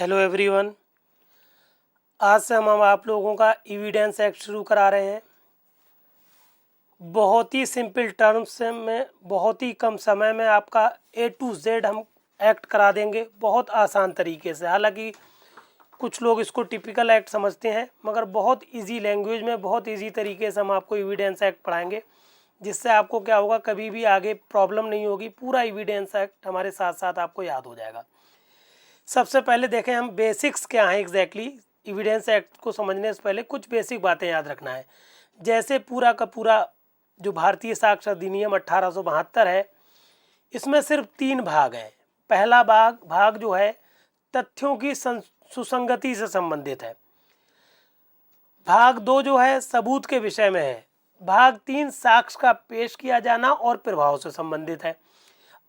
Hello everyone. आज से हम आप लोगों का एविडेंस एक्ट शुरू करा रहे हैं। बहुत ही सिंपल टर्म्स में बहुत ही कम समय में आपका A to Z हम एक्ट करा देंगे, बहुत आसान तरीके से। हालांकि कुछ लोग इसको टिपिकल एक्ट समझते हैं, मगर बहुत इजी लैंग्वेज में बहुत इजी तरीके से हम आपको एविडेंस एक्ट पढ़ाएंगे, जिससे आपको क्या होगा, कभी भी आगे प्रॉब्लम नहीं होगी। पूरा एविडेंस एक्ट हमारे साथ साथ आपको याद हो जाएगा। सबसे पहले देखें हम बेसिक्स क्या हैं एग्जैक्टली। एविडेंस एक्ट को समझने से पहले कुछ बेसिक बातें याद रखना है। जैसे पूरा का पूरा जो भारतीय साक्ष्य अधिनियम 1872 है, इसमें सिर्फ 3 भाग हैं। पहला भाग जो है तथ्यों की सुसंगति से संबंधित है। भाग 2 जो है सबूत के विषय में है। भाग 3 साक्ष्य का पेश किया जाना और प्रभाव से संबंधित है।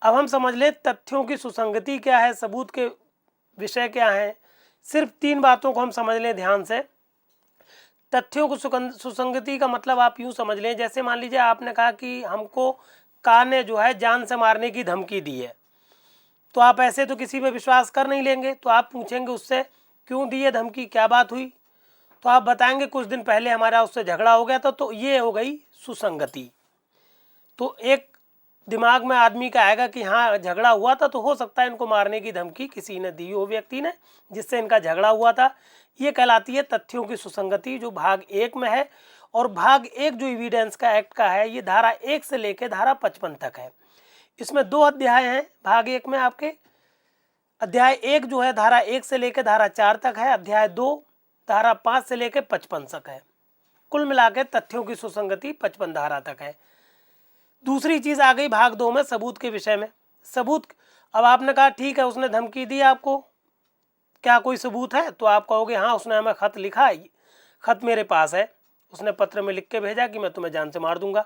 अब हम समझ लें तथ्यों की सुसंगति क्या है, सबूत के विषय क्या है। सिर्फ 3 बातों को हम समझ लें ध्यान से। तथ्यों को सुसंगति का मतलब आप यूं समझ लें, जैसे मान लीजिए आपने कहा कि हमको का ने जो है जान से मारने की धमकी दी है, तो आप ऐसे तो किसी पे विश्वास कर नहीं लेंगे। तो आप पूछेंगे उससे क्यों दी है धमकी, क्या बात हुई, तो आप बताएंगे कुछ दिन पहले हमारा उससे झगड़ा हो गया था। तो ये हो गई सुसंगति। तो एक दिमाग में आदमी का आएगा कि हाँ झगड़ा हुआ था, तो हो सकता है इनको मारने की धमकी किसी ने दी हो, व्यक्ति ने, जिससे इनका झगड़ा हुआ था। ये कहलाती है तथ्यों की सुसंगति, जो भाग 1 में है। और भाग 1 जो एविडेंस का एक्ट का है, ये धारा 1 से लेकर धारा 55 तक है। इसमें 2 अध्याय हैं भाग 1 में आपके। अध्याय 1 जो है धारा 1 से लेकर धारा 4 तक है। अध्याय 2 धारा 5 से लेकर 55 तक है। कुल मिला के तथ्यों की सुसंगति 55 धारा तक है। दूसरी चीज आ गई भाग 2 में सबूत के विषय में। सबूत, अब आपने कहा ठीक है उसने धमकी दी आपको, क्या कोई सबूत है? तो आप कहोगे हाँ उसने हमें खत लिखा है, खत मेरे पास है, उसने पत्र में लिख के भेजा कि मैं तुम्हें जान से मार दूंगा।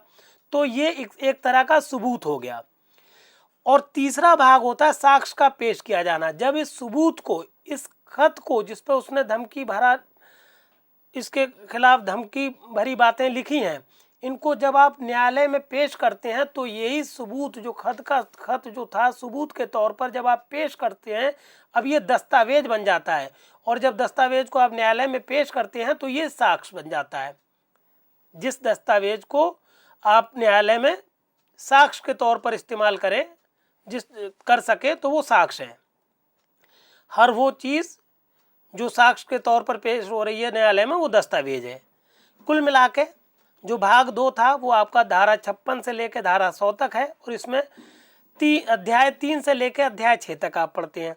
तो ये एक तरह का सबूत हो गया। और तीसरा भाग होता है साक्ष्य का पेश किया जाना। जब इस सबूत को, इस खत को जिस पर उसने धमकी भरा, इसके खिलाफ धमकी भरी बातें लिखी हैं, इनको जब आप न्यायालय में पेश करते हैं, तो यही सबूत जो खत जो था सबूत के तौर पर जब आप पेश करते हैं, अब ये दस्तावेज बन जाता है। और जब दस्तावेज को आप न्यायालय में पेश करते हैं, तो ये साक्ष्य बन जाता है। जिस दस्तावेज को आप न्यायालय में साक्ष्य के तौर पर इस्तेमाल करें, कर सके, तो वो साक्ष्य है। हर वो चीज जो साक्ष्य के तौर पर पेश हो रही है न्यायालय में, वो दस्तावेज है। कुल मिला के जो भाग 2 था वो आपका धारा 56 से लेकर धारा 100 तक है। और इसमें अध्याय 3 से लेकर अध्याय 6 तक आप पढ़ते हैं।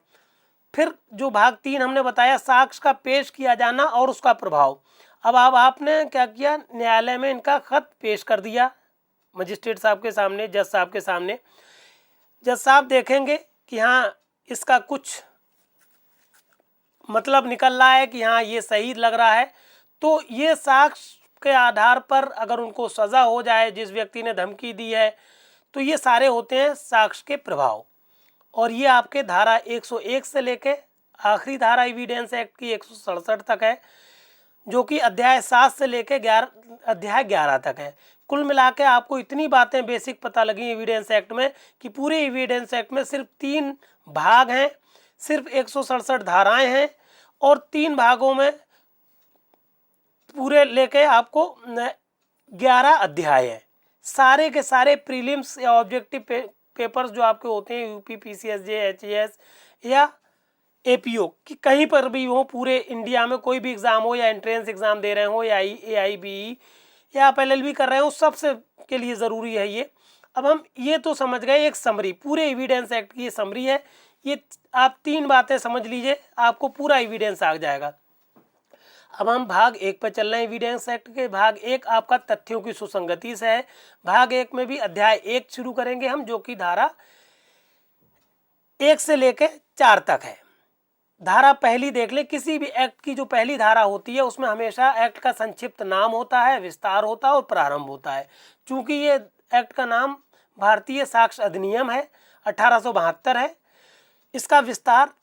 फिर जो भाग 3 हमने बताया साक्ष्य का पेश किया जाना और उसका प्रभाव। अब आपने क्या किया, न्यायालय में इनका खत पेश कर दिया मजिस्ट्रेट साहब के सामने, जज साहब के सामने। जज साहब देखेंगे कि हाँ इसका कुछ मतलब निकल रहा है कि हाँ ये सही लग रहा है, तो ये साक्ष्य के आधार पर अगर उनको सजा हो जाए, जिस व्यक्ति ने धमकी दी है, तो ये सारे होते हैं साक्ष्य के प्रभाव। और ये आपके धारा 101 से लेके आखिरी धारा एविडेंस एक्ट की 167 तक है, जो कि अध्याय 7 से लेके अध्याय 11 तक है। कुल मिला के आपको इतनी बातें बेसिक पता लगी एविडेंस एक्ट में, कि पूरे एविडेंस एक्ट में सिर्फ 3 भाग हैं, सिर्फ 167 धाराएं हैं, और 3 भागों में पूरे लेके आपको 11 अध्याय हैं। सारे के सारे प्रीलिम्स या ऑब्जेक्टिव पेपर्स जो आपके होते हैं यूपी, पीसीएसजे, एचएएस या एपीओ की, कहीं पर भी हो, पूरे इंडिया में कोई भी एग्जाम हो, या एंट्रेंस एग्जाम दे रहे हो, या AIBE या आप LLB कर रहे हो, सबसे के लिए ज़रूरी है ये। अब हम ये तो समझ गए, एक समरी, पूरे एविडेंस एक्ट की ये समरी है। ये आप 3 बातें समझ लीजिए, आपको पूरा एविडेंस आ जाएगा। अब हम भाग 1 पर चल रहे हैं एविडेंस एक्ट के। भाग 1 आपका तथ्यों की सुसंगति से है। भाग 1 में भी अध्याय 1 शुरू करेंगे हम, जो कि धारा 1 से लेकर 4 तक है। धारा पहली देख ले, किसी भी एक्ट की जो पहली धारा होती है उसमें हमेशा एक्ट का संक्षिप्त नाम होता है, विस्तार होता है और प्रारंभ होता है। चूंकि ये एक्ट का नाम भारतीय साक्ष्य अधिनियम है, 1872 है, इसका विस्तार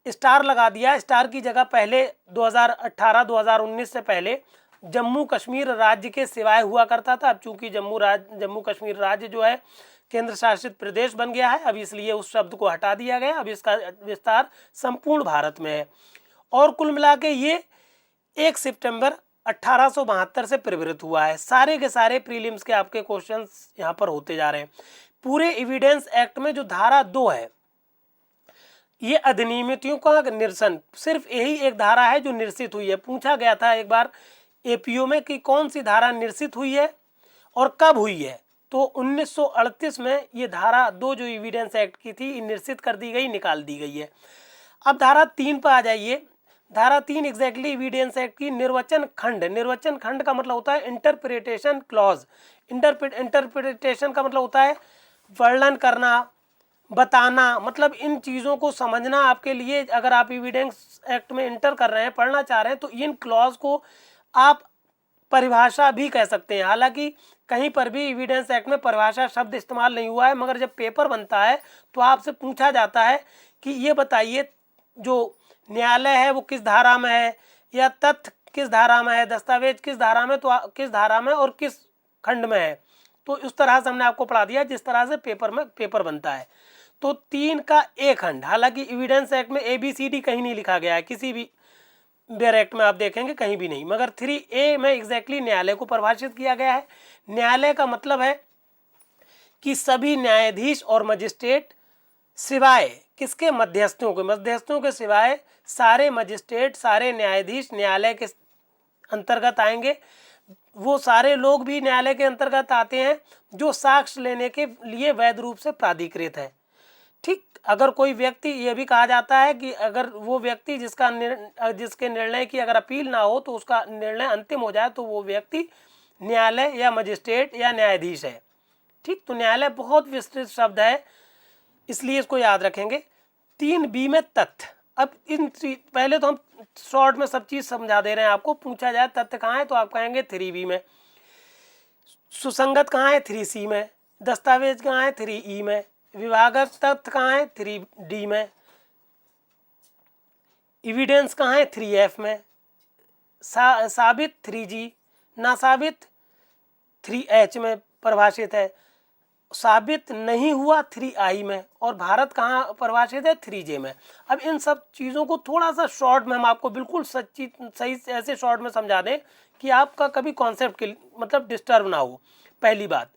स्टार लगा दिया। स्टार की जगह पहले 2018-2019 से पहले जम्मू कश्मीर राज्य के सिवाय हुआ करता था। अब चूंकि जम्मू कश्मीर राज्य जो है केंद्र शासित प्रदेश बन गया है अब, इसलिए उस शब्द को हटा दिया गया। अब इसका विस्तार संपूर्ण भारत में है। और कुल मिला के ये 1 सितंबर 1872 से प्रवृत्त हुआ है। सारे के सारे प्रीलिम्स के आपके क्वेश्चंस यहाँ पर होते जा रहे हैं। पूरे एविडेंस एक्ट में जो धारा 2 है, ये अधिनियमितों का निरसन, सिर्फ यही एक धारा है जो निरसित हुई है। पूछा गया था एक बार एपीओ में कि कौन सी धारा निरसित हुई है और कब हुई है, तो 1938 में ये धारा 2 जो एविडेंस एक्ट की थी निरसित कर दी गई, निकाल दी गई है। अब धारा 3 पर आ जाइए। धारा 3 एग्जैक्टली एविडेंस एक्ट की निर्वचन खंड। निर्वचन खंड का मतलब होता है इंटरप्रिटेशन क्लॉज। इंटरप्रिटेशन का मतलब होता है वर्णन करना, बताना, मतलब इन चीज़ों को समझना आपके लिए। अगर आप एविडेंस एक्ट में इंटर कर रहे हैं, पढ़ना चाह रहे हैं, तो इन क्लॉज को आप परिभाषा भी कह सकते हैं। हालांकि कहीं पर भी एविडेंस एक्ट में परिभाषा शब्द इस्तेमाल नहीं हुआ है, मगर जब पेपर बनता है तो आपसे पूछा जाता है कि ये बताइए जो न्यायालय है वो किस धारा में है, या तथ्य किस धारा में है, दस्तावेज किस धारा में, तो किस धारा में और किस खंड में है। तो उस तरह से हमने आपको पढ़ा दिया जिस तरह से पेपर बनता है। तो 3 का ए खंड, हालांकि एविडेंस एक्ट में ABCD कहीं नहीं लिखा गया है, किसी भी बेयर एक्ट में आप देखेंगे कहीं भी नहीं, मगर 3A में एग्जैक्टली न्यायालय को परिभाषित किया गया है। न्यायालय का मतलब है कि सभी न्यायाधीश और मजिस्ट्रेट सिवाय किसके, मध्यस्थों के सिवाय सारे मजिस्ट्रेट, सारे न्यायाधीश न्यायालय के अंतर्गत आएंगे। वो सारे लोग भी न्यायालय के अंतर्गत आते हैं जो साक्ष्य लेने के लिए वैध रूप से प्राधिकृत है। ठीक, अगर कोई व्यक्ति, ये भी कहा जाता है कि अगर वो व्यक्ति जिसके निर्णय की अगर अपील ना हो तो उसका निर्णय अंतिम हो जाए तो वो व्यक्ति न्यायालय या मजिस्ट्रेट या न्यायाधीश है। ठीक, तो न्यायालय बहुत विस्तृत शब्द है, इसलिए इसको याद रखेंगे। 3B में तथ्य। अब पहले तो हम शॉर्ट में सब चीज समझा दे रहे हैं आपको। पूछा जाए तथ्य कहाँ है तो आप कहेंगे 3B में। सुसंगत कहाँ है 3C में। दस्तावेज कहाँ है 3E में। विभागक तथ्य कहाँ है 3D में। एविडेंस कहाँ है 3F में। साबित 3G, नासाबित 3H में परिभाषित है। साबित नहीं हुआ 3I में, और भारत कहाँ परिभाषित है 3J में। अब इन सब चीज़ों को थोड़ा सा शॉर्ट में हम आपको बिल्कुल सही ऐसे शॉर्ट में समझा दें कि आपका कभी कॉन्सेप्ट के मतलब डिस्टर्ब ना हो। पहली बात,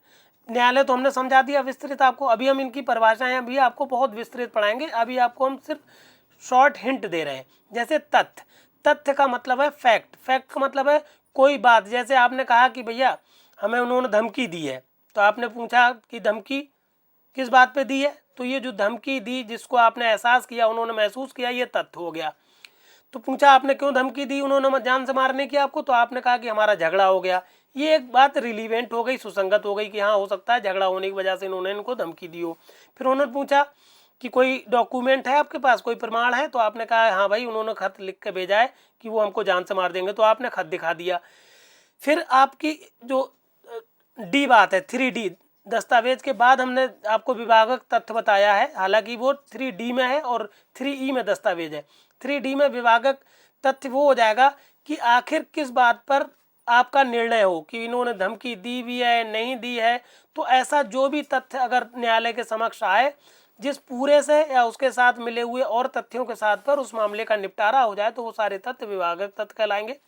न्यायालय तो हमने समझा दिया विस्तृत आपको। अभी हम इनकी परिभाषाएं अभी आपको बहुत विस्तृत पढ़ाएंगे। अभी आपको हम सिर्फ शॉर्ट हिंट दे रहे हैं। जैसे तथ्य, तथ्य का मतलब है फैक्ट। फैक्ट का मतलब है कोई बात। जैसे आपने कहा कि भैया हमें उन्होंने धमकी दी है, तो आपने पूछा कि धमकी किस बात पे दी है, तो ये जो धमकी दी जिसको आपने एहसास किया, उन्होंने महसूस किया, ये तथ्य हो गया। तो पूछा आपने क्यों धमकी दी उन्होंने जान से मारने की आपको, तो आपने कहा कि हमारा झगड़ा हो गया। ये एक बात रिलीवेंट हो गई, सुसंगत हो गई कि हाँ हो सकता है झगड़ा होने की वजह से इन्होंने इनको धमकी दी हो। फिर उन्होंने पूछा कि कोई डॉक्यूमेंट है आपके पास, कोई प्रमाण है, तो आपने कहा हाँ भाई उन्होंने खत लिख के भेजा है कि वो हमको जान से मार देंगे, तो आपने खत दिखा दिया। फिर आपकी जो डी बात है 3D, दस्तावेज के बाद हमने आपको विभागक तथ्य बताया है, हालांकि वो 3D में है और 3E में दस्तावेज है। 3D में विभागक तथ्य वो हो जाएगा कि आखिर किस बात पर आपका निर्णय हो कि इन्होंने धमकी दी भी है नहीं दी है। तो ऐसा जो भी तथ्य अगर न्यायालय के समक्ष आए जिस पूरे से या उसके साथ मिले हुए और तथ्यों के साथ पर उस मामले का निपटारा हो जाए तो वो सारे तथ्य विभागक तथ्य कहलाएंगे।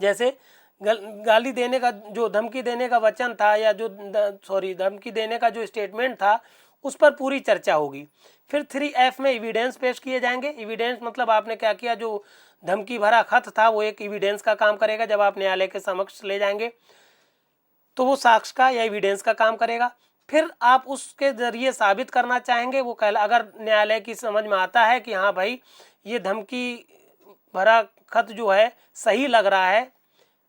जैसे गाली देने का जो धमकी देने का वचन था या जो धमकी देने का जो स्टेटमेंट था उस पर पूरी चर्चा होगी। फिर 3F में एविडेंस पेश किए जाएंगे। एविडेंस मतलब आपने क्या किया, जो धमकी भरा खत था वो एक एविडेंस का काम करेगा। जब आप न्यायालय के समक्ष ले जाएंगे तो वो साक्ष्य का या एविडेंस का काम करेगा। फिर आप उसके जरिए साबित करना चाहेंगे, वो अगर न्यायालय की समझ में आता है कि हाँ भाई ये धमकी भरा खत जो है सही लग रहा है,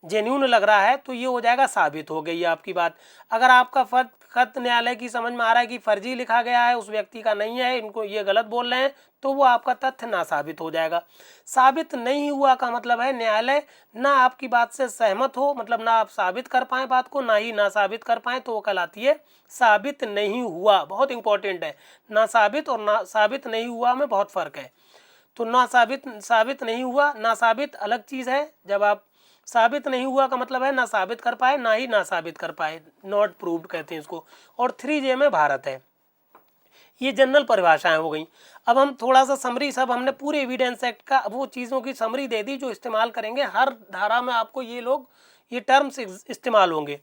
जेन्यून लग रहा है, तो ये हो जाएगा साबित हो गई आपकी बात। अगर आपका खत न्यायालय की समझ में आ रहा है कि फर्जी लिखा गया है, उस व्यक्ति का नहीं है, इनको ये गलत बोल रहे हैं, तो वो आपका तथ्य ना साबित हो जाएगा। साबित नहीं हुआ का मतलब है न्यायालय ना आपकी बात से सहमत हो, मतलब ना आप साबित कर पाए बात को, ना ही ना साबित कर पाए, तो वो कहलाती है साबित नहीं हुआ। बहुत इंपॉर्टेंट है, ना साबित और ना साबित नहीं हुआ में बहुत फर्क है। तो ना साबित नहीं हुआ, ना साबित अलग चीज़ है। जब आप साबित नहीं हुआ का मतलब है ना साबित कर पाए ना ही ना साबित कर पाए, नॉट प्रूव्ड कहते हैं इसको। और 3J में भारत है। ये जनरल परिभाषाएं हो गई। अब हम थोड़ा सा समरी, सब हमने पूरे एविडेंस एक्ट का वो चीज़ों की समरी दे दी जो इस्तेमाल करेंगे, हर धारा में आपको ये टर्म्स इस्तेमाल होंगे।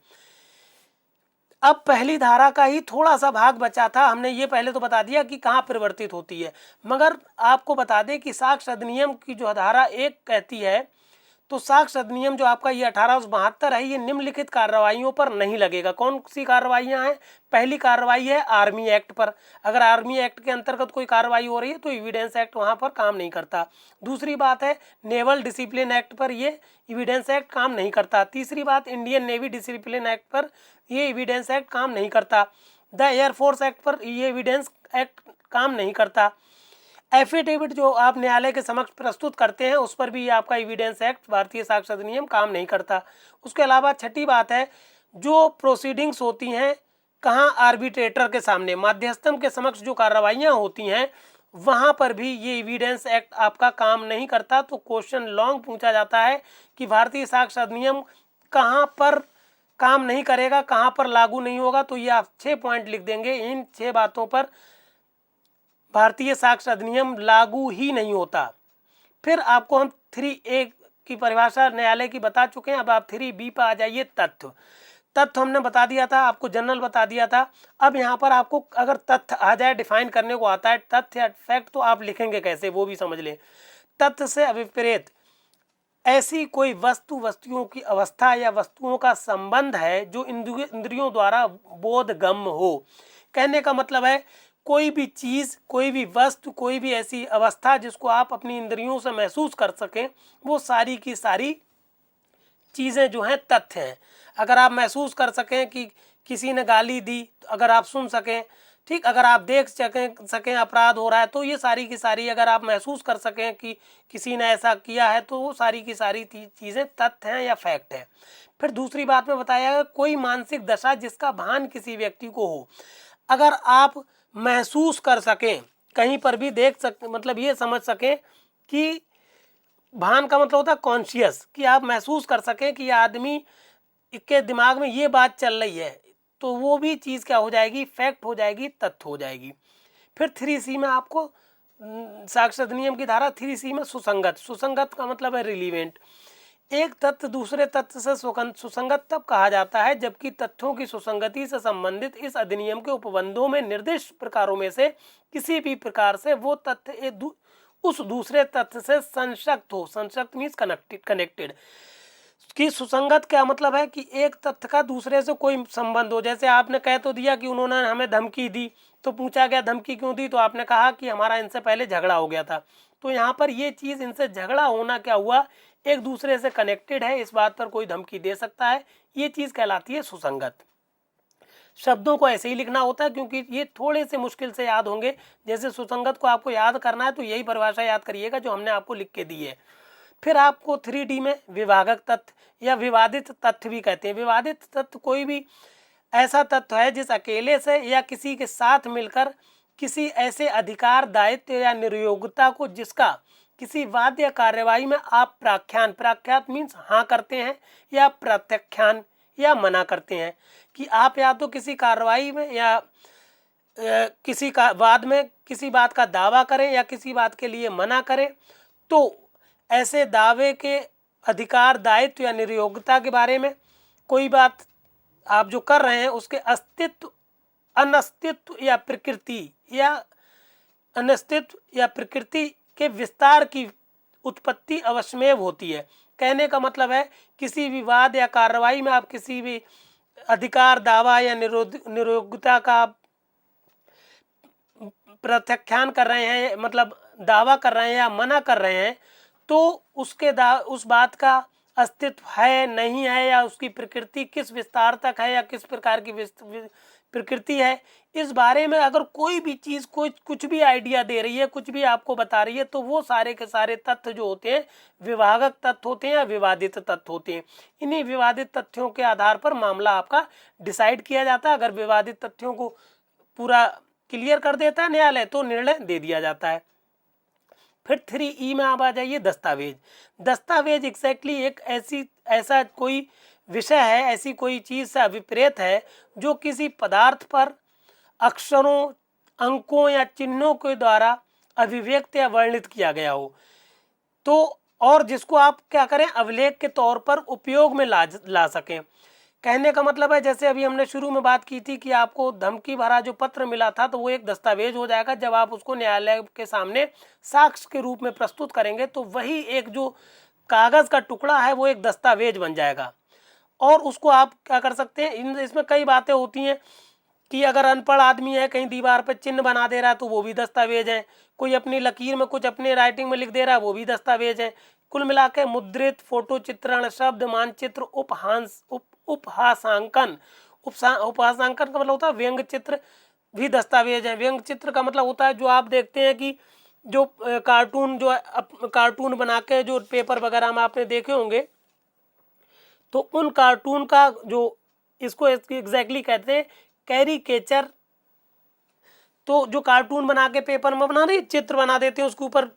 अब पहली धारा का ही थोड़ा सा भाग बचा था, हमने ये पहले तो बता दिया कि कहाँ परिवर्तित होती है, मगर आपको बता दें कि साक्ष्य अधिनियम की जो धारा 1 कहती है, तो साक्ष्य अधिनियम जो आपका ये 1872 है, ये निम्नलिखित कार्रवाइयों पर नहीं लगेगा। कौन सी कार्रवाइयाँ हैं? पहली कार्रवाई है आर्मी एक्ट पर। अगर आर्मी एक्ट के अंतर्गत कोई कार्रवाई हो रही है तो एविडेंस एक्ट वहाँ पर काम नहीं करता। दूसरी बात है नेवल डिसिप्लिन एक्ट पर ये एविडेंस एक्ट काम नहीं करता। तीसरी बात इंडियन नेवी डिसिप्लिन एक्ट पर ये एविडेंस एक्ट काम नहीं करता। द एयरफोर्स एक्ट पर ये एविडेंस एक्ट काम नहीं करता। एफिडेविट जो आप न्यायालय के समक्ष प्रस्तुत करते हैं उस पर भी आपका एविडेंस एक्ट भारतीय साक्ष्य अधिनियम काम नहीं करता। उसके अलावा छठी बात है जो प्रोसीडिंग्स होती हैं कहाँ, आर्बिट्रेटर के सामने, मध्यस्थम के समक्ष जो कार्रवाइयाँ होती हैं वहाँ पर भी ये एविडेंस एक्ट आपका काम नहीं करता। तो क्वेश्चन लॉन्ग पूछा जाता है कि भारतीय साक्ष्य अधिनियम कहाँ पर काम नहीं करेगा, कहाँ पर लागू नहीं होगा, तो ये आप 6 पॉइंट लिख देंगे। इन 6 बातों पर भारतीय साक्ष्य अधिनियम लागू ही नहीं होता। फिर आपको हम 3A की परिभाषा न्यायालय की बता चुके हैं। अब आप 3B पर आ जाइए। तथ्य हमने बता दिया था, आपको जनरल बता दिया था। अब यहाँ पर आपको अगर तथ्य आ जाए, डिफाइन करने को आता है तथ्य या फैक्ट, तो आप लिखेंगे कैसे वो भी समझ लें। तथ्य से अभिप्रेत ऐसी कोई वस्तुओं की अवस्था या वस्तुओं का संबंध है जो इंद्रियों द्वारा बोधगम्य हो। कहने का मतलब है कोई भी चीज़, कोई भी वस्तु, कोई भी ऐसी अवस्था जिसको आप अपनी इंद्रियों से महसूस कर सकें, वो सारी की सारी चीज़ें जो हैं तथ्य हैं। अगर आप महसूस कर सकें कि किसी ने गाली दी, अगर आप सुन सकें, ठीक, अगर आप देख सकें अपराध हो रहा है, तो ये सारी की सारी, अगर आप महसूस कर सकें कि किसी ने ऐसा किया है, तो वो सारी की सारी चीज़ें तथ्य हैं या फैक्ट है। फिर दूसरी बात में बताया गया कोई मानसिक दशा जिसका भान किसी व्यक्ति को हो। अगर आप महसूस कर सकें, कहीं पर भी देख सकें, मतलब ये समझ सकें कि भान का मतलब होता है कॉन्शियस, कि आप महसूस कर सकें कि आदमी के दिमाग में ये बात चल रही है, तो वो भी चीज़ क्या हो जाएगी, फैक्ट हो जाएगी, तथ्य हो जाएगी। फिर 3C में आपको साक्ष्य अधिनियम की धारा 3C में सुसंगत का मतलब है रिलीवेंट। एक तथ्य दूसरे तथ्य से सुसंगत तब कहा जाता है जबकि तथ्यों की सुसंगति से संबंधित इस अधिनियम के उपबंधों में निर्दिष्ट प्रकारों में से किसी भी प्रकार से वो तथ्य उस दूसरे तथ्य से संशक्त हो। संशक्त मीन्स कनेक्टेड। कि सुसंगत क्या मतलब है कि एक तथ्य का दूसरे से कोई संबंध हो। जैसे आपने कह तो दिया कि उन्होंने हमें धमकी दी, तो पूछा गया धमकी क्यों दी, तो आपने कहा कि हमारा इनसे पहले झगड़ा हो गया था। तो यहाँ पर ये चीज़, इनसे झगड़ा होना क्या हुआ, एक दूसरे से कनेक्टेड है, इस बात पर कोई धमकी दे सकता है, ये चीज़ कहलाती है सुसंगत। शब्दों को ऐसे ही लिखना होता है क्योंकि ये थोड़े से मुश्किल से याद होंगे। जैसे सुसंगत को आपको याद करना है तो यही परिभाषा याद करिएगा जो हमने आपको लिख के दी है। फिर आपको 3D में विभागक तथ्य या विवादित तथ्य भी कहते हैं। विवादित तथ्य कोई भी ऐसा तथ्य है जिस अकेले से या किसी के साथ मिलकर किसी ऐसे अधिकार, दायित्व या निर्योग्यता को जिसका किसी वाद या कार्यवाही में आप प्राख्यात मीन्स हाँ करते हैं या प्रत्याख्यान या मना करते हैं, कि आप या तो किसी कार्रवाई में या किसी का वाद में किसी बात का दावा करें या किसी बात के लिए मना करें। तो ऐसे दावे के अधिकार, दायित्व या निर्योग्यता के बारे में कोई बात आप जो कर रहे हैं उसके अस्तित्व, अनस्तित्व या प्रकृति या अनिस्तित्व या प्रकृति के विस्तार की उत्पत्ति अवश्यमेव होती है। कहने का मतलब है किसी विवाद या कार्रवाई में आप किसी भी अधिकार, दावा या निरोग्यता का प्रत्याख्यान कर रहे हैं, मतलब दावा कर रहे हैं या मना कर रहे हैं, तो उसके उस बात का अस्तित्व है नहीं है या उसकी प्रकृति किस विस्तार तक है या किस प्रकार की प्रकृति है, इस बारे में अगर कोई भी चीज़ कुछ भी आइडिया दे रही है, कुछ भी आपको बता रही है, तो वो सारे के सारे तथ्य जो होते हैं विभागक तथ्य होते हैं या विवादित तथ्य होते हैं। इन्हीं विवादित तथ्यों के आधार पर मामला आपका डिसाइड किया जाता है। अगर विवादित तथ्यों को पूरा क्लियर कर देता है न्यायालय तो निर्णय दे दिया जाता है। फिर 3E में आप आ जाइए दस्तावेज। दस्तावेज एग्जैक्टली एक ऐसा कोई विषय है, ऐसी कोई चीज़ से अभिप्रेत है जो किसी पदार्थ पर अक्षरों, अंकों या चिन्हों के द्वारा अभिव्यक्त या वर्णित किया गया हो, तो और जिसको आप क्या करें, अभिलेख के तौर पर उपयोग में ला सकें। कहने का मतलब है, जैसे अभी हमने शुरू में बात की थी कि आपको धमकी भरा जो पत्र मिला था, तो वो एक दस्तावेज हो जाएगा। जब आप उसको न्यायालय के सामने साक्ष्य के रूप में प्रस्तुत करेंगे तो वही एक जो कागज़ का टुकड़ा है वो एक दस्तावेज बन जाएगा। और उसको आप क्या कर सकते हैं, इसमें कई बातें होती हैं कि अगर अनपढ़ आदमी है, कहीं दीवार पर चिन्ह बना दे रहा है तो वो भी दस्तावेज है, कोई अपनी लकीर में कुछ अपने राइटिंग में लिख दे रहा है वो भी दस्तावेज है। कुल मिला के मुद्रित फोटो चित्रण, शब्द मानचित्र, उपहासांकन का मतलब होता है व्यंग चित्र भी दस्तावेज है। व्यंग चित्र का मतलब होता है जो आप देखते हैं कि जो कार्टून बना के जो पेपर वगैरह में आपने देखे होंगे, तो उन कार्टून का जो इसको एग्जैक्टली कहते हैं कैरिकेचर। तो जो कार्टून बना के पेपर में बना रहे चित्र बना देते हैं, उसके ऊपर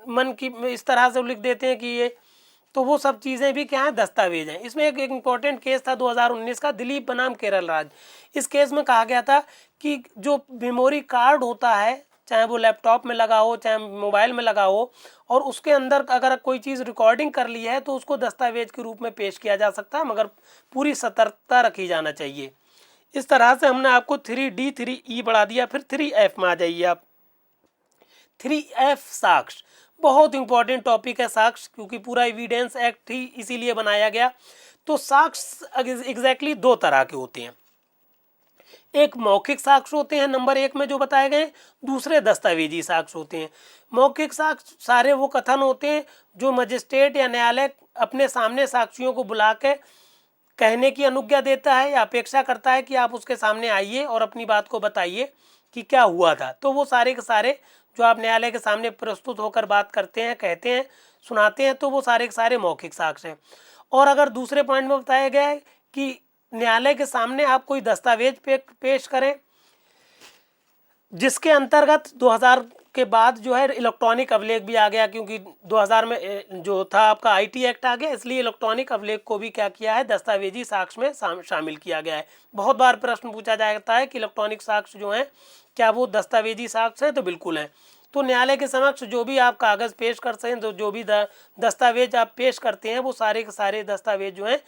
मन की इस तरह से लिख देते हैं कि ये, तो वो सब चीज़ें भी क्या है, दस्तावेज हैं। इसमें एक इम्पॉर्टेंट केस था 2019 का, दिलीप बनाम केरल राज्य। इस केस में कहा गया था कि जो मेमोरी कार्ड होता है, चाहे वो लैपटॉप में लगा हो चाहे मोबाइल में लगा हो, और उसके अंदर अगर कोई चीज़ रिकॉर्डिंग कर ली है तो उसको दस्तावेज के रूप में पेश किया जा सकता है, मगर पूरी सतर्कता रखी जाना चाहिए। इस तरह से हमने आपको 3D 3E बढ़ा दिया। फिर 3F में आ जाइए आप। 3F साक्ष्य, बहुत इंपॉर्टेंट टॉपिक है साक्ष्य, क्योंकि पूरा एविडेंस एक्ट ही इसीलिए बनाया गया। तो साक्ष्य एग्जैक्टली दो तरह के होते हैं, एक मौखिक साक्ष्य होते हैं नंबर 1 में जो बताए गए, दूसरे दस्तावेजी साक्ष्य होते हैं। मौखिक साक्ष्य सारे वो कथन होते हैं जो मजिस्ट्रेट या न्यायालय अपने सामने साक्षियों को बुला के कहने की अनुज्ञा देता है या अपेक्षा करता है कि आप उसके सामने आइए और अपनी बात को बताइए कि क्या हुआ था। तो वो सारे के सारे जो आप न्यायालय के सामने प्रस्तुत होकर बात करते हैं, कहते हैं, सुनाते हैं, तो वो सारे के सारे मौखिक साक्ष्य हैं। और अगर दूसरे पॉइंट में बताया गया है कि न्यायालय के सामने आप कोई दस्तावेज पेश करें, जिसके अंतर्गत 2000 के बाद जो है इलेक्ट्रॉनिक अभिलेख भी आ गया, क्योंकि 2000 में जो था आपका IT एक्ट आ गया, इसलिए इलेक्ट्रॉनिक अभिलेख को भी क्या किया है, दस्तावेजी साक्ष्य में शामिल किया गया है। बहुत बार प्रश्न पूछा जाता है कि इलेक्ट्रॉनिक साक्ष्य जो है क्या वो दस्तावेजी साक्ष्य है, तो बिल्कुल है। तो न्यायालय के समक्ष जो भी आप कागज़ पेश करते हैं, तो जो भी दस्तावेज आप पेश करते हैं, वो सारे के सारे दस्तावेज जो हैं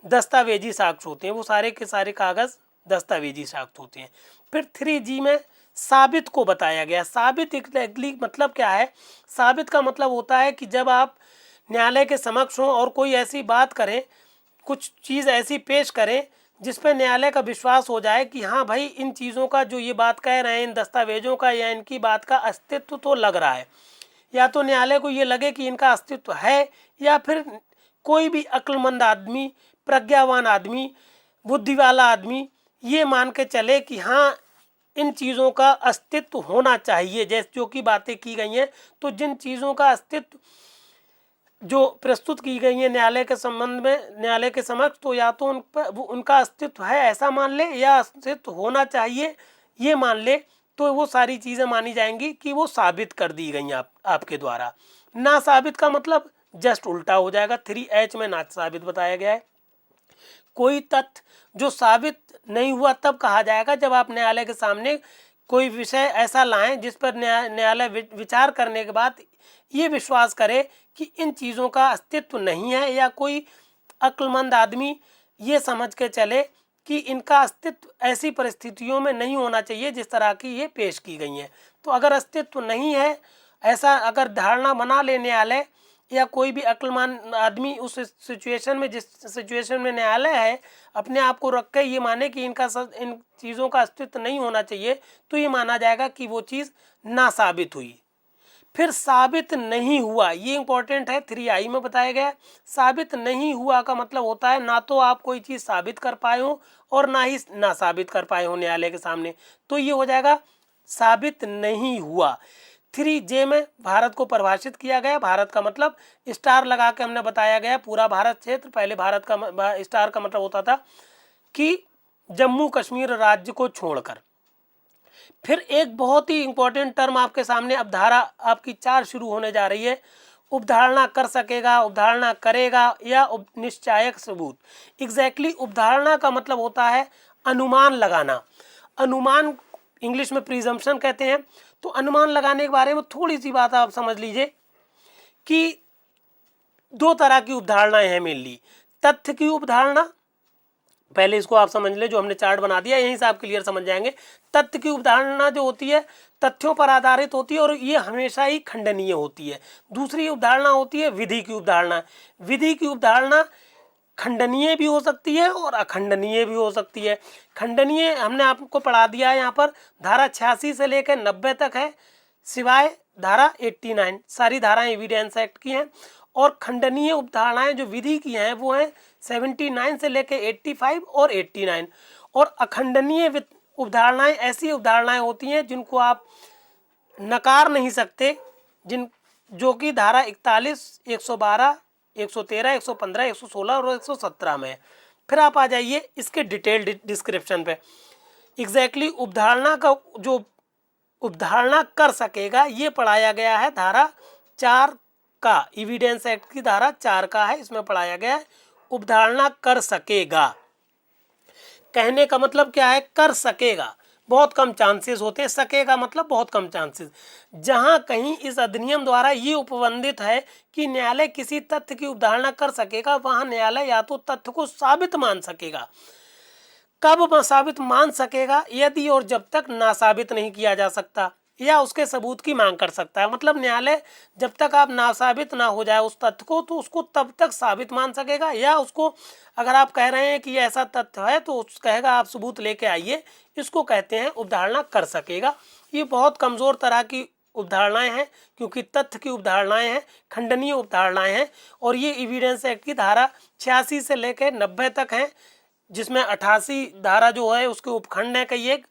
दस्तावेजी साक्ष्य होते हैं, वो सारे के सारे कागज़ दस्तावेजी साक्ष्य होते हैं। फिर 3G में साबित को बताया गया। साबित एग्जैक्टली मतलब क्या है, साबित का मतलब होता है कि जब आप न्यायालय के समक्ष हों और कोई ऐसी बात करें, कुछ चीज़ ऐसी पेश करें जिस पर न्यायालय का विश्वास हो जाए कि हाँ भाई, इन चीज़ों का जो ये बात कह रहे हैं, इन दस्तावेजों का या इनकी बात का अस्तित्व तो लग रहा है, या तो न्यायालय को ये लगे कि इनका अस्तित्व है, या फिर कोई भी अक्लमंद आदमी, प्रज्ञावान आदमी, बुद्धि वाला आदमी ये मान के चले कि हाँ, इन चीज़ों का अस्तित्व होना चाहिए, जैसे जो कि बातें की गई हैं। तो जिन चीज़ों का अस्तित्व जो प्रस्तुत की गई है न्यायालय के संबंध में, न्यायालय के समक्ष, तो या तो उन पर उनका अस्तित्व है ऐसा मान ले, या अस्तित्व होना चाहिए ये मान ले, तो वो सारी चीज़ें मानी जाएंगी कि वो साबित कर दी गई आपके द्वारा। ना साबित का मतलब जस्ट उल्टा हो जाएगा। 3H में ना साबित बताया गया है। कोई तथ्य जो साबित नहीं हुआ तब कहा जाएगा जब आप न्यायालय के सामने कोई विषय ऐसा लाएं जिस पर न्यायालय विचार करने के बाद ये विश्वास करे कि इन चीज़ों का अस्तित्व नहीं है, या कोई अक्लमंद आदमी ये समझ के चले कि इनका अस्तित्व ऐसी परिस्थितियों में नहीं होना चाहिए जिस तरह की ये पेश की गई हैं। तो अगर अस्तित्व नहीं है, ऐसा अगर धारणा बना ले न्यायालय या कोई भी अक्लमंद आदमी उस सिचुएशन में, जिस सिचुएशन में न्यायालय है, अपने आप को रख के ये माने कि इन चीज़ों का अस्तित्व नहीं होना चाहिए, तो ये माना जाएगा कि वो चीज़ ना साबित हुई। फिर साबित नहीं हुआ, ये इंपॉर्टेंट है, 3I में बताया गया। साबित नहीं हुआ का मतलब होता है ना तो आप कोई चीज़ साबित कर पाए हो और ना ही ना साबित कर पाए हो न्यायालय के सामने, तो ये हो जाएगा साबित नहीं हुआ। 3J में भारत को परिभाषित किया गया। भारत का मतलब स्टार लगा के हमने बताया गया पूरा भारत क्षेत्र। पहले भारत का स्टार का मतलब होता था कि जम्मू कश्मीर राज्य को छोड़कर, फिर एक बहुत ही इंपॉर्टेंट टर्म आपके सामने, अब धारा आपकी 4 शुरू होने जा रही है। उपधारणा कर सकेगा, उपधारणा करेगा या निश्चायक सबूत। एग्जैक्टली उपधारणा का मतलब होता है अनुमान लगाना। अनुमान इंग्लिश में प्रिजम्पशन कहते हैं। तो अनुमान लगाने के बारे में थोड़ी सी बात आप समझ लीजिए कि दो तरह की उपधारणाएं हैं मेनली। तथ्य की उपधारणा, पहले इसको आप समझ ले, जो हमने चार्ट बना दिया यहीं से आप क्लियर समझ जाएंगे। तथ्य की उपधारणा जो होती है तथ्यों पर आधारित होती है और ये हमेशा ही खंडनीय होती है। दूसरी उपधारणा होती है विधि की उपधारणा। विधि की उपधारणा खंडनीय भी हो सकती है और अखंडनीय भी हो सकती है। खंडनीय हमने आपको पढ़ा दिया है, यहाँ पर धारा 86 से लेकर 90 तक है, सिवाय धारा 89। सारी धाराएं एविडेंस एक्ट की हैं। और खंडनीय उपधारणाएं जो विधि की हैं वो हैं 79 से लेकर 85 और 89। और अखंडनीय उपधारणाएं ऐसी उपधारणाएं होती हैं जिनको आप नकार नहीं सकते, जो कि धारा 41, 112, 113, 115, 116 और 117 में। फिर आप आ जाइए इसके डिटेल्ड डिस्क्रिप्शन पे। एग्जैक्टली उपधारणा का जो उपधारणा कर सकेगा ये पढ़ाया गया है धारा 4 का, एविडेंस एक्ट की धारा 4 का है, इसमें पढ़ाया गया है उपधारणा कर सकेगा। कहने का मतलब क्या है, कर सकेगा, बहुत कम चांसेस होते हैं, सकेगा मतलब बहुत कम चांसेस। जहां कहीं इस अधिनियम द्वारा ये उपबंधित है कि न्यायालय किसी तथ्य की उपधारणा कर सकेगा, वहां न्यायालय या तो तथ्य को साबित मान सकेगा। कब साबित मान सकेगा, यदि और जब तक ना साबित नहीं किया जा सकता, या उसके सबूत की मांग कर सकता है। मतलब न्यायालय जब तक आप ना साबित ना हो जाए उस तथ्य को, तो उसको तब तक साबित मान सकेगा। या उसको अगर आप कह रहे हैं कि ऐसा तथ्य है तो कहेगा आप सबूत लेके आइए, इसको कहते हैं उपधारणा कर सकेगा। ये बहुत कमज़ोर तरह की उपधारणाएं हैं, क्योंकि तथ्य की उपधारणाएं हैं, खंडनीय उपधारणाएं हैं। और ये एविडेंस एक्ट की धारा 86 से लेकर 90 तक हैं, जिसमें 88 धारा जो है उसके उपखंड है कई एक।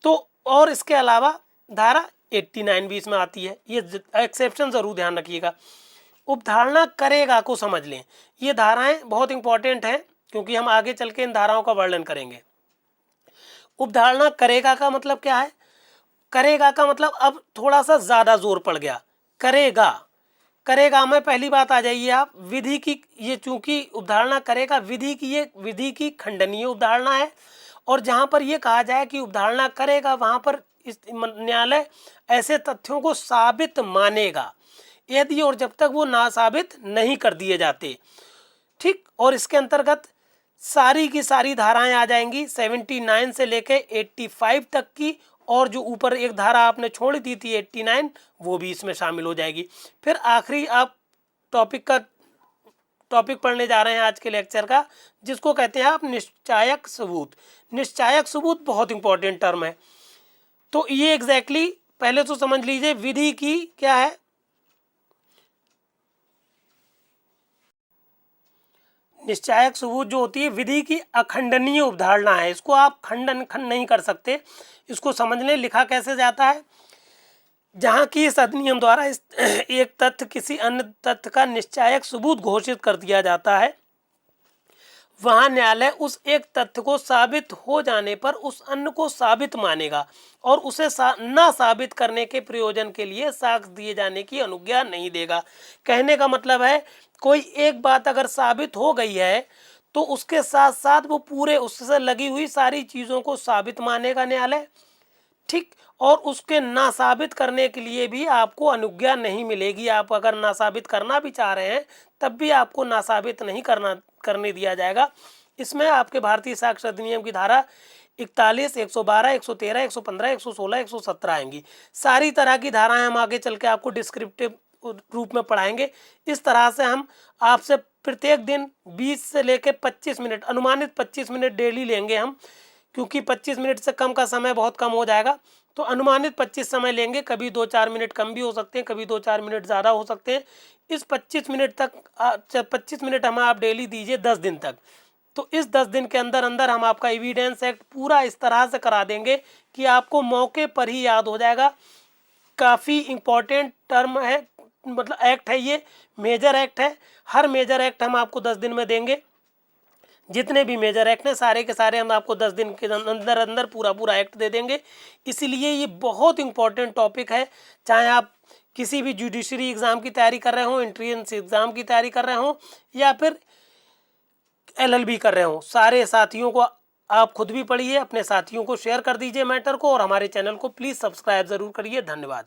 तो और इसके अलावा धारा 89 भी इसमें आती है। ये एक्सेप्शन जरूर ध्यान रखिएगा। उपधारणा करेगा को समझ लें, ये धाराएं बहुत इंपॉर्टेंट हैं, क्योंकि हम आगे चल के इन धाराओं का वर्णन करेंगे। उपधारणा करेगा का मतलब क्या है, करेगा का मतलब अब थोड़ा सा ज्यादा जोर पड़ गया। करेगा, करेगा में पहली बात आ जाइए आप, विधि की, ये चूंकि उपधारणा करेगा विधि की, ये विधि की खंडनीय उपधारणा है। और जहां पर ये कहा जाए कि उपधारणा करेगा, वहां पर न्यायालय ऐसे तथ्यों को साबित मानेगा, यदि और जब तक वो ना साबित नहीं कर दिए जाते। ठीक, और इसके अंतर्गत सारी की सारी धाराएं आ जाएंगी 79 से लेके 85 तक की, और जो ऊपर एक धारा आपने छोड़ दी थी 89, वो भी इसमें शामिल हो जाएगी। फिर आखिरी आप टॉपिक पढ़ने जा रहे हैं आज के लेक्चर का, जिसको कहते हैं आप निश्चायक सबूत। निश्चायक सबूत बहुत इंपॉर्टेंट टर्म है। तो ये एग्जैक्टली पहले तो समझ लीजिए विधि की क्या है, निश्चायक सबूत जो होती है विधि की अखंडनीय उपधारणा है। इसको आप खंड नहीं कर सकते। इसको समझने लिखा कैसे जाता है, जहां की इस अधिनियम द्वारा एक तथ्य किसी अन्य तथ्य का निश्चायक सबूत घोषित कर दिया जाता है, वहां न्यायालय उस एक तथ्य को साबित हो जाने पर उस अन्य को साबित मानेगा और उसे ना साबित करने के प्रयोजन के लिए साक्ष्य दिए जाने की अनुज्ञा नहीं देगा। कहने का मतलब है, कोई एक बात अगर साबित हो गई है तो उसके साथ साथ वो पूरे उससे लगी हुई सारी चीज़ों को साबित मानेगा न्यायालय। ठीक, और उसके ना साबित करने के लिए भी आपको अनुज्ञा नहीं मिलेगी। आप अगर ना साबित करना भी चाह रहे हैं तब भी आपको ना साबित नहीं करने दिया जाएगा। इसमें आपके भारतीय साक्ष्य अधिनियम की धारा 41, 112, 113, 115, 116, 117 आएंगी। सारी तरह की धाराएं हम आगे चल के आपको डिस्क्रिप्टिव रूप में पढ़ाएंगे। इस तरह से हम आपसे प्रत्येक दिन 20 से लेकर 25 मिनट, अनुमानित 25 मिनट डेली लेंगे हम, क्योंकि 25 मिनट से कम का समय बहुत कम हो जाएगा। तो अनुमानित 25 समय लेंगे, कभी 2-4 मिनट कम भी हो सकते हैं, कभी 2-4 मिनट ज़्यादा हो सकते हैं। इस 25 मिनट तक 25 मिनट हमें आप डेली दीजिए 10 दिन तक। तो इस 10 दिन के अंदर अंदर हम आपका एविडेंस एक्ट पूरा इस तरह से करा देंगे कि आपको मौके पर ही याद हो जाएगा। काफ़ी इम्पोर्टेंट टर्म है, मतलब एक्ट है, ये मेजर एक्ट है। हर मेजर एक्ट हम आपको 10 दिन में देंगे, जितने भी मेजर एक्ट हैं सारे के सारे हम आपको 10 दिन के अंदर अंदर पूरा एक्ट दे देंगे। इसलिए ये बहुत इंपॉर्टेंट टॉपिक है, चाहे आप किसी भी जुडिशरी एग्ज़ाम की तैयारी कर रहे हो, एंट्रेंस एग्ज़ाम की तैयारी कर रहे हो, या फिर LLB कर रहे हो। सारे साथियों को आप खुद भी पढ़िए, अपने साथियों को शेयर कर दीजिए मैटर को, और हमारे चैनल को प्लीज़ सब्सक्राइब ज़रूर करिए। धन्यवाद।